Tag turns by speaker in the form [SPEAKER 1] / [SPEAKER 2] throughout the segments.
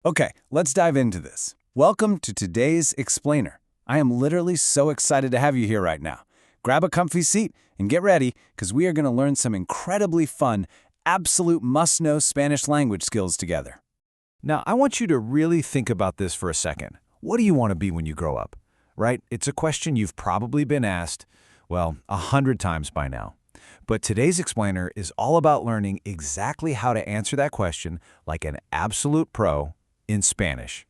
[SPEAKER 1] Okay, let's dive into this. Welcome to today's explainer. I am literally so excited to have you here right now. Grab a comfy seat and get ready, because we are going to learn some incredibly fun, absolute must-know Spanish language skills together.
[SPEAKER 2] Now, I want you to really think about this for a second. What do you want to be when you grow up? Right? It's a question you've probably been asked, 100 times by now. But today's explainer is all about learning exactly how to answer that question like an absolute pro in Spanish.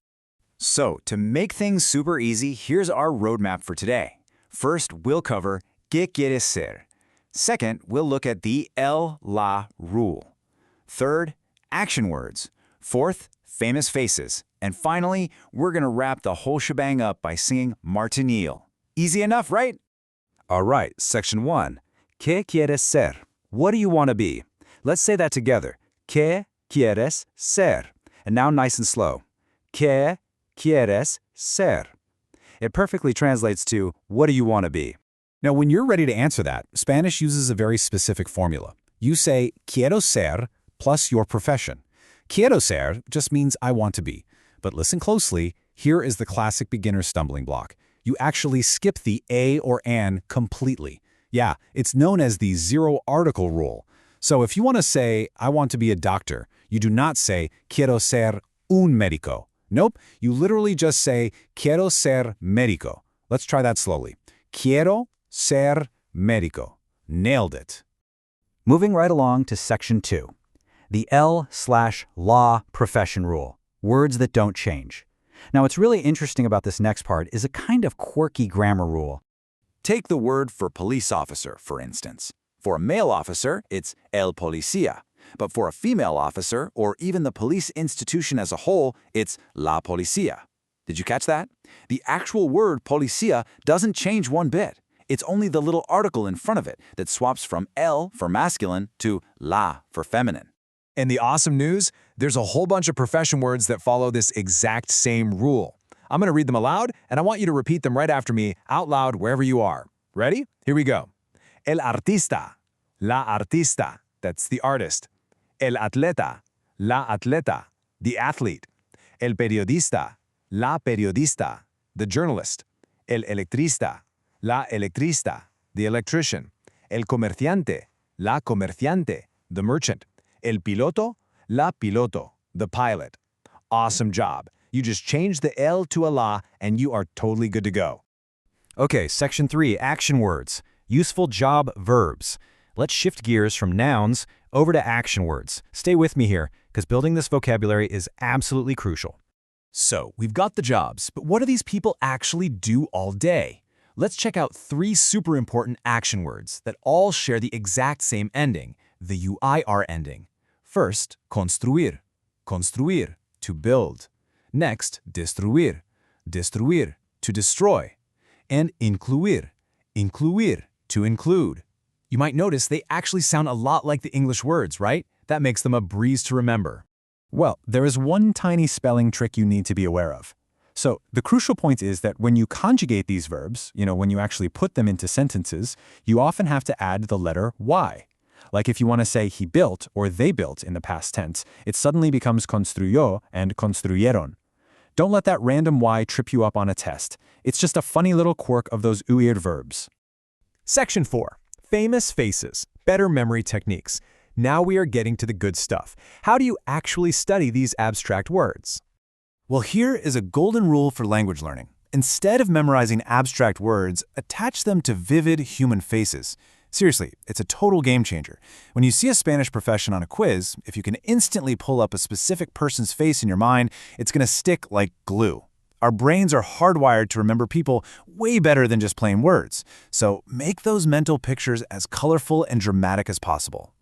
[SPEAKER 3] So, to make things super easy, here's our roadmap for today. First, we'll cover ¿Qué quieres ser? Second, we'll look at the la rule. Third, action words. Fourth, famous faces. And finally, we're going to wrap the whole shebang up by singing Martinil. Easy enough, right?
[SPEAKER 2] All right, section 1. ¿Qué quieres ser? What do you want to be? Let's say that together. ¿Qué quieres ser? And now nice and slow. ¿Qué quieres ser? It perfectly translates to, what do you want to be?
[SPEAKER 1] Now, when you're ready to answer that, Spanish uses a very specific formula. You say quiero ser plus your profession. Quiero ser just means I want to be. But listen closely, here is the classic beginner stumbling block. You actually skip the a or an completely. Yeah, it's known as the zero article rule. So if you want to say, I want to be a doctor, you do not say, quiero ser un médico. Nope, you literally just say, quiero ser médico. Let's try that slowly. Quiero ser médico. Nailed it.
[SPEAKER 4] Moving right along to section 2. The L/law profession rule. Words that don't change. Now, what's really interesting about this next part is a kind of quirky grammar rule.
[SPEAKER 3] Take the word for police officer, for instance. For a male officer, it's el policía. But for a female officer, or even the police institution as a whole, it's la policía. Did you catch that? The actual word policía doesn't change one bit. It's only the little article in front of it that swaps from el for masculine to la for feminine.
[SPEAKER 2] And the awesome news? There's a whole bunch of profession words that follow this exact same rule. I'm going to read them aloud, and I want you to repeat them right after me, out loud, wherever you are. Ready? Here we go. El artista, la artista, that's the artist. El atleta, la atleta, the athlete. El periodista, la periodista, the journalist. El electrista, la electrista, the electrician. El comerciante, la comerciante, the merchant. El piloto, la piloto, the pilot. Awesome job. You just change the L to a la, and you are totally good to go. Okay, section 3, action words. Useful job verbs. Let's shift gears from nouns over to action words. Stay with me here, because building this vocabulary is absolutely crucial. So, we've got the jobs, but what do these people actually do all day? Let's check out 3 super important action words that all share the exact same ending, the UIR ending. First, construir. Construir, to build. Next, destruir. Destruir, to destroy. And incluir. Incluir, to include. You might notice they actually sound a lot like the English words, right? That makes them a breeze to remember.
[SPEAKER 1] Well, there is one tiny spelling trick you need to be aware of. So the crucial point is that when you conjugate these verbs, when you actually put them into sentences, you often have to add the letter Y. Like if you want to say he built or they built in the past tense, it suddenly becomes construyó and construyeron. Don't let that random Y trip you up on a test. It's just a funny little quirk of those weird verbs.
[SPEAKER 2] Section 4. Famous faces. Better memory techniques. Now we are getting to the good stuff. How do you actually study these abstract words?
[SPEAKER 1] Well, here is a golden rule for language learning. Instead of memorizing abstract words, attach them to vivid human faces. Seriously, it's a total game changer. When you see a Spanish profession on a quiz, if you can instantly pull up a specific person's face in your mind, it's going to stick like glue. Our brains are hardwired to remember people way better than just plain words. So make those mental pictures as colorful and dramatic as possible.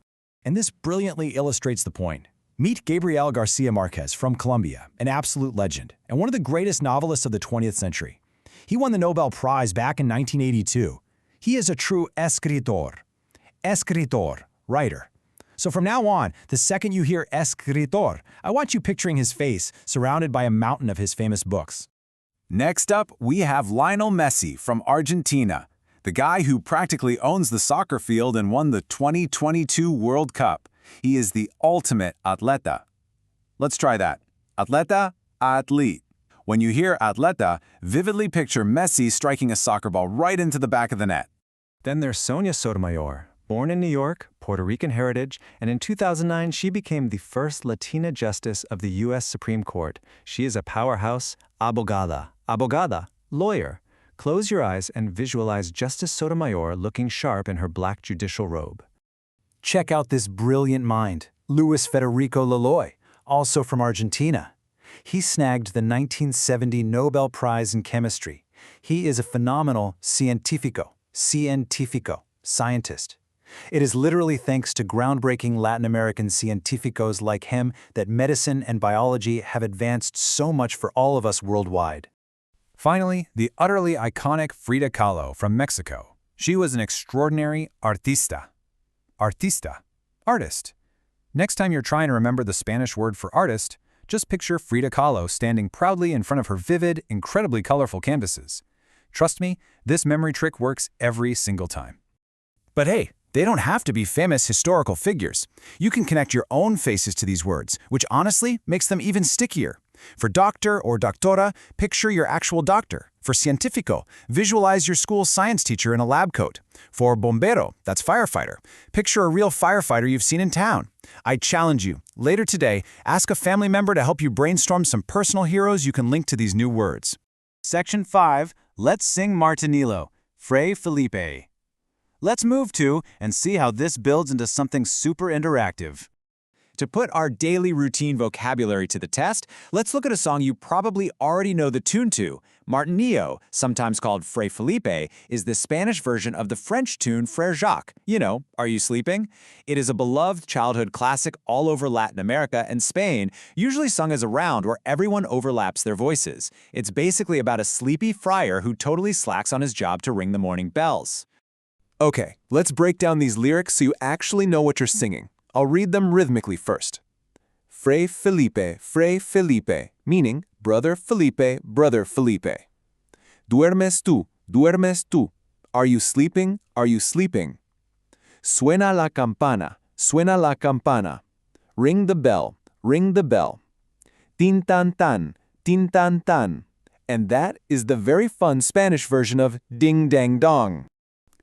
[SPEAKER 2] And this brilliantly illustrates the point. Meet Gabriel Garcia Marquez from Colombia, an absolute legend, and one of the greatest novelists of the 20th century. He won the Nobel Prize back in 1982. He is a true escritor. Escritor, writer. So from now on, the second you hear escritor, I want you picturing his face surrounded by a mountain of his famous books.
[SPEAKER 1] Next up, we have Lionel Messi from Argentina, the guy who practically owns the soccer field and won the 2022 World Cup. He is the ultimate atleta. Let's try that. Atleta,
[SPEAKER 3] athlete. When you hear atleta, vividly picture Messi striking a soccer ball right into the back of the net.
[SPEAKER 2] Then there's Sonia Sotomayor. Born in New York, Puerto Rican heritage, and in 2009 she became the first Latina justice of the U.S. Supreme Court. She is a powerhouse abogada. Abogada, lawyer. Close your eyes and visualize Justice Sotomayor looking sharp in her black judicial robe.
[SPEAKER 4] Check out this brilliant mind, Luis Federico Laloy, also from Argentina. He snagged the 1970 Nobel Prize in Chemistry. He is a phenomenal científico, scientist. It is literally thanks to groundbreaking Latin American científicos like him that medicine and biology have advanced so much for all of us worldwide.
[SPEAKER 1] Finally, the utterly iconic Frida Kahlo from Mexico. She was an extraordinary artista. Artista. Artist. Next time you're trying to remember the Spanish word for artist, just picture Frida Kahlo standing proudly in front of her vivid, incredibly colorful canvases. Trust me, this memory trick works every single time. But hey, they don't have to be famous historical figures. You can connect your own faces to these words, which honestly makes them even stickier. For doctor or doctora, picture your actual doctor. For científico, visualize your school's science teacher in a lab coat. For bombero, that's firefighter, picture a real firefighter you've seen in town. I challenge you, later today, ask a family member to help you brainstorm some personal heroes you can link to these new words. Section 5, let's sing Martinillo, Fray Felipe. Let's move to and see how this builds into something super interactive.
[SPEAKER 2] To put our daily routine vocabulary to the test, let's look at a song you probably already know the tune to. Martinillo, sometimes called Fray Felipe, is the Spanish version of the French tune Frère Jacques. You know, Are You Sleeping? It is a beloved childhood classic all over Latin America and Spain, usually sung as a round where everyone overlaps their voices. It's basically about a sleepy friar who totally slacks on his job to ring the morning bells.
[SPEAKER 5] Okay, let's break down these lyrics so you actually know what you're singing. I'll read them rhythmically first. Fray Felipe, meaning Brother Felipe, Brother Felipe. Duermes tú. Are you sleeping? Are you sleeping? Suena la campana. Ring the bell. Tin tan tan. And that is the very fun Spanish version of ding dang dong.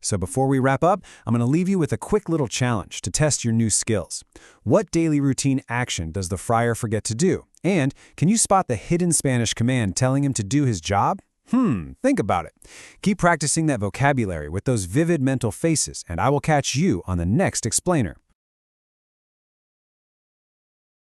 [SPEAKER 1] So before we wrap up, I'm going to leave you with a quick little challenge to test your new skills. What daily routine action does the friar forget to do? And can you spot the hidden Spanish command telling him to do his job? Think about it. Keep practicing that vocabulary with those vivid mental faces, and I will catch you on the next explainer.